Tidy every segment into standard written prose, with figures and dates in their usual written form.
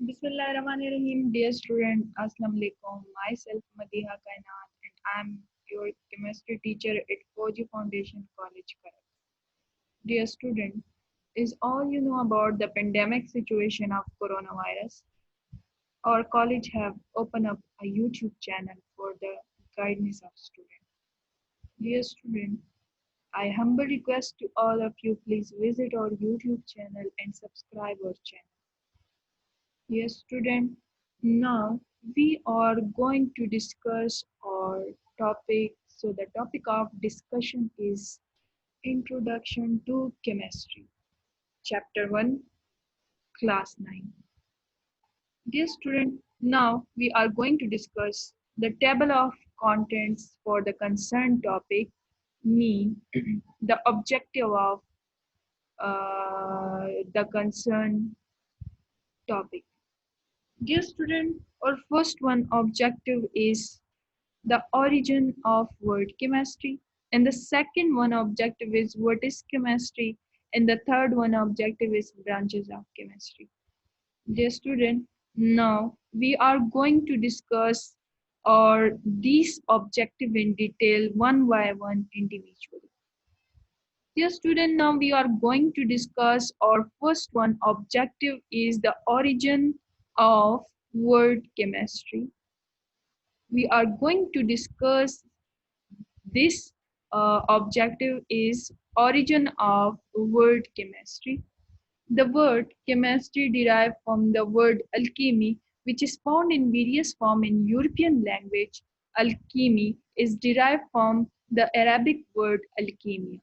Bismillahirrahmanirrahim. Dear student, Assalamu alaikum. Myself Madiha Kainat and I'm your chemistry teacher at Koji Foundation College, Karachi. Dear student, is all you know about the pandemic situation of coronavirus? Our college have opened up a YouTube channel for the guidance of students. Dear student, I humble request to all of you please visit our YouTube channel and subscribe our channel. Yes, student. Now we are going to discuss our topic. So the topic of discussion is Introduction to Chemistry, Chapter 1, Class 9. Dear student, now we are going to discuss the table of contents for the concerned topic, mean the objective of the concerned topic. Dear student, our first one objective is the origin of word chemistry, and the second one objective is what is chemistry, and the third one objective is branches of chemistry. Dear student, now we are going to discuss or these objective in detail one by one individually. Dear student, now we are going to discuss our first one objective is the origin of word chemistry. We are going to discuss this objective is origin of word chemistry. The word chemistry derived from the word alchemy, which is found in various forms in European language. Alchemy is derived from the Arabic word alchemia.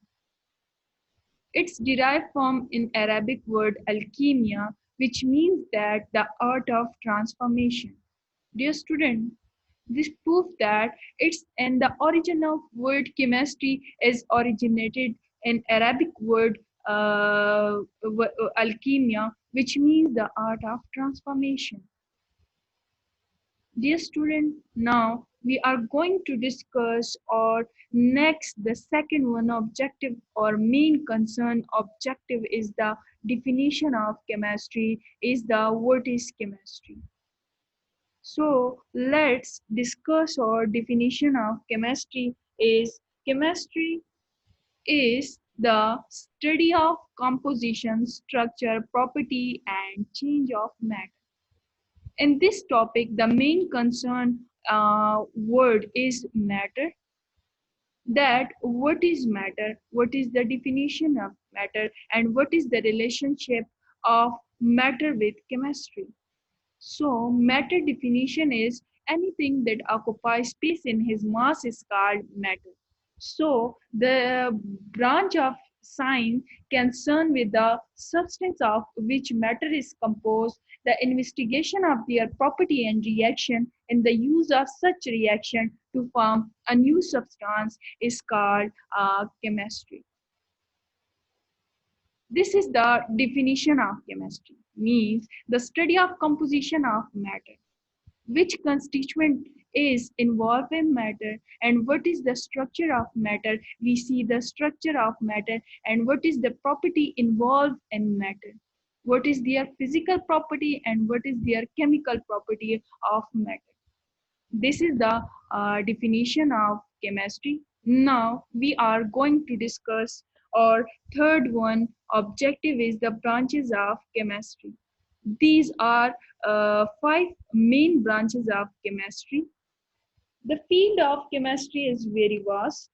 It's derived from in Arabic word alchemia, which means that the art of transformation. Dear student, this proves that it's and the origin of word chemistry is originated in Arabic word alchemia, which means the art of transformation. Dear student, now we are going to discuss or next the second one objective or main concern objective is the definition of chemistry is the what is chemistry. So let's discuss our definition of chemistry is chemistry is the study of composition, structure, property and change of matter. In this topic, the main concern word is matter. That what is matter, what is the definition of matter, and what is the relationship of matter with chemistry. So, matter definition is anything that occupies space in his mass is called matter. So, the branch of science concerned with the substance of which matter is composed, the investigation of their property and reaction, and the use of such reaction to form a new substance is called chemistry. This is the definition of chemistry, means the study of composition of matter, which constituent is involved in matter and what is the structure of matter. We see the structure of matter and what is the property involved in matter. What is their physical property and what is their chemical property of matter. This is the definition of chemistry. Now we are going to discuss our third one objective is the branches of chemistry. These are five main branches of chemistry. The field of chemistry is very vast.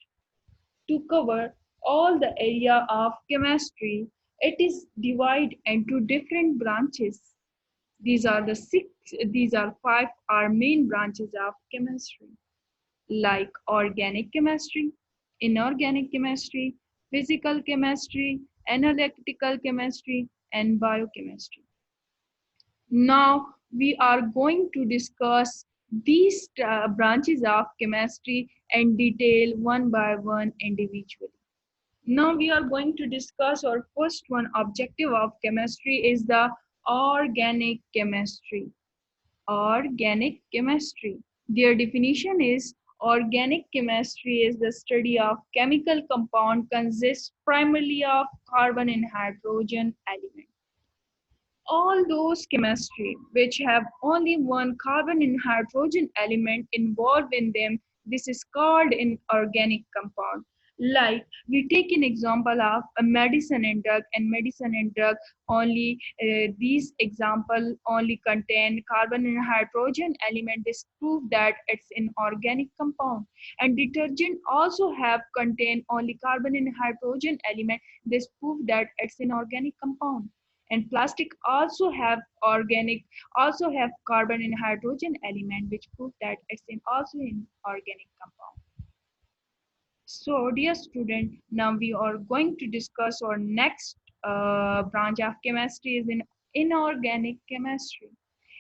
To cover all the area of chemistry, it is divided into different branches. These are the five are main branches of chemistry, like organic chemistry, inorganic chemistry, physical chemistry, analytical chemistry, and biochemistry. Now we are going to discuss these branches of chemistry in detail one by one individually. Now we are going to discuss our first one objective of chemistry is the organic chemistry. Organic chemistry. Their definition is organic chemistry is the study of chemical compound consists primarily of carbon and hydrogen elements. All those chemistry which have only one carbon and hydrogen element involved in them, this is called an organic compound. Like we take an example of a medicine and drug only these example only contain carbon and hydrogen element. This prove that it's an organic compound. And detergent also have contain only carbon and hydrogen element. This prove that it's an organic compound. And plastic also have carbon and hydrogen element, which prove that it's also an organic compound. So dear student, now we are going to discuss our next branch of chemistry is in inorganic chemistry.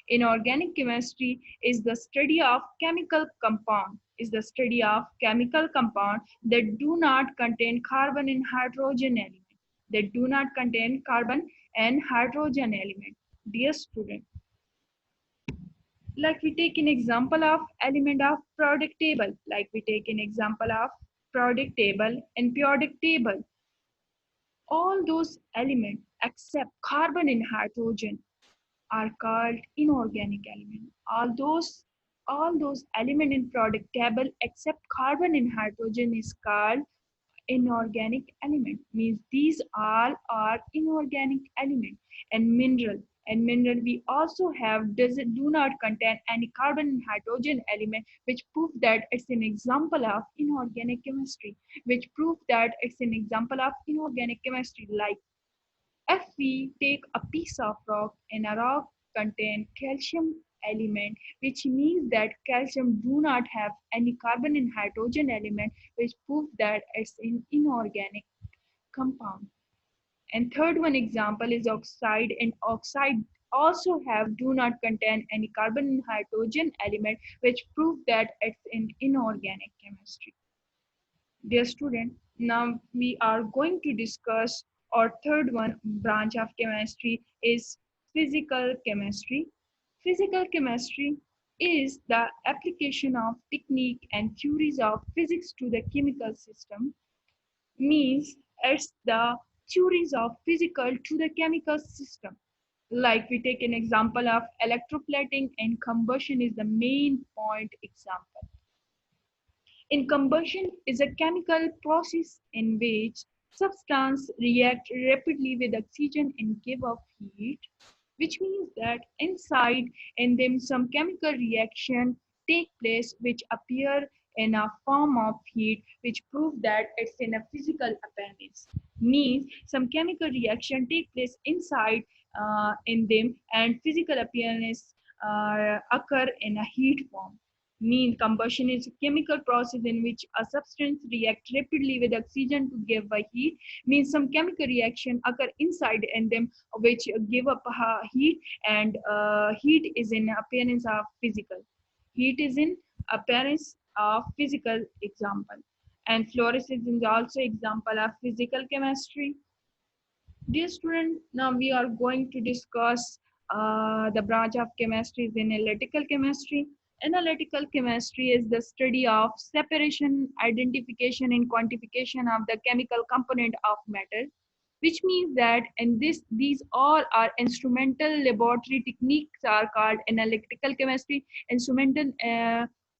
Inorganic chemistry is the study of chemical compound that do not contain carbon and hydrogen element. Dear student, like we take an example of element of periodic table. And periodic table. All those elements except carbon and hydrogen are called inorganic elements. All those elements in periodic table except carbon and hydrogen is called inorganic element. Means these all are inorganic element. And mineral we also have do not contain any carbon and hydrogen element, which prove that it's an example of inorganic chemistry. Like if we take a piece of rock and a rock contain calcium element, which means that calcium do not have any carbon and hydrogen element, which prove that it's an inorganic compound. And third one example is oxide, and oxide also have do not contain any carbon and hydrogen element, which prove that it's an inorganic chemistry. Dear student, now we are going to discuss our third one branch of chemistry is physical chemistry. Physical chemistry is the application of technique and theories of physics to the chemical system. Means it's the theories of physical to the chemical system. Like we take an example of electroplating and combustion is the main point example. In combustion is a chemical process in which substance react rapidly with oxygen and give off heat, which means that inside in them some chemical reaction take place which appear in a form of heat, which prove that it's in a physical appearance. Means some chemical reaction take place inside in them and physical appearance occur in a heat form. Mean combustion is a chemical process in which a substance reacts rapidly with oxygen to give a heat. Means some chemical reaction occur inside in them which give up heat, and heat is in appearance of physical. Heat is in appearance of physical example. And fluorescence is also example of physical chemistry. Dear student, now we are going to discuss the branch of chemistry is analytical chemistry. Analytical chemistry is the study of separation, identification, and quantification of the chemical component of matter, which means that these all are instrumental laboratory techniques are called analytical chemistry. Instrumental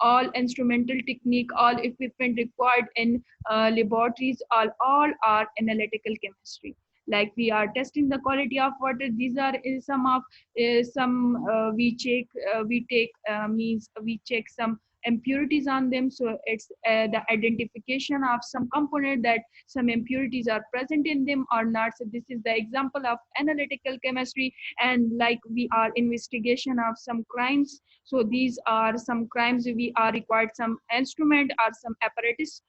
all instrumental technique, all equipment required in laboratories, all are analytical chemistry. Like we are testing the quality of water, these are some of some we take means we check some impurities on them. So it's the identification of some component that some impurities are present in them or not. So this is the example of analytical chemistry. And like we are investigation of some crimes, so these are some crimes we are required some instrument or some apparatus.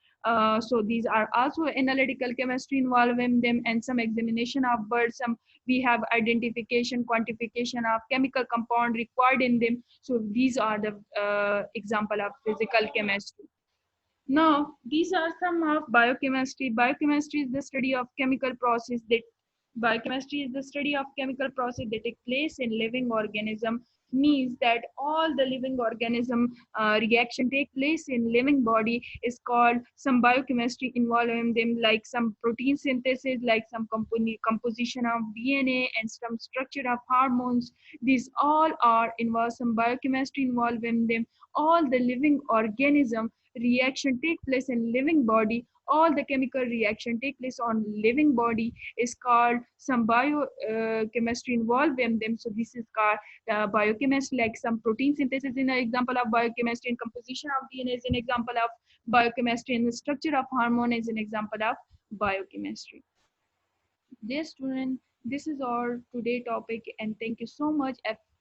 So these are also analytical chemistry involved in them. And some examination of birds, some we have identification, quantification of chemical compound required in them. So these are the example of physical chemistry. Now, these are some of biochemistry. Biochemistry is the study of chemical process that Biochemistry is the study of chemical process that take place in living organism. Means that all the living organism reaction take place in living body is called some biochemistry involving them, like some protein synthesis, like some composition of DNA and some structure of hormones. These all are involved some biochemistry involved in them. All the living organism reaction take place in living body. All the chemical reaction take place on living body is called some biochemistry involved in them. So this is called biochemistry, like some protein synthesis in an example of biochemistry, and composition of DNA is an example of biochemistry, and the structure of hormone is an example of biochemistry. Dear student, this is our today topic, and thank you so much.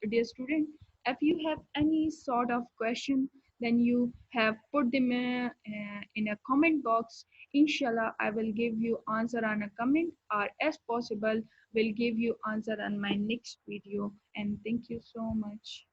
Dear student, if you have any sort of question, then you have put them in a comment box. Inshallah, I will give you answer on a comment, or as possible, will give you answer on my next video. And thank you so much.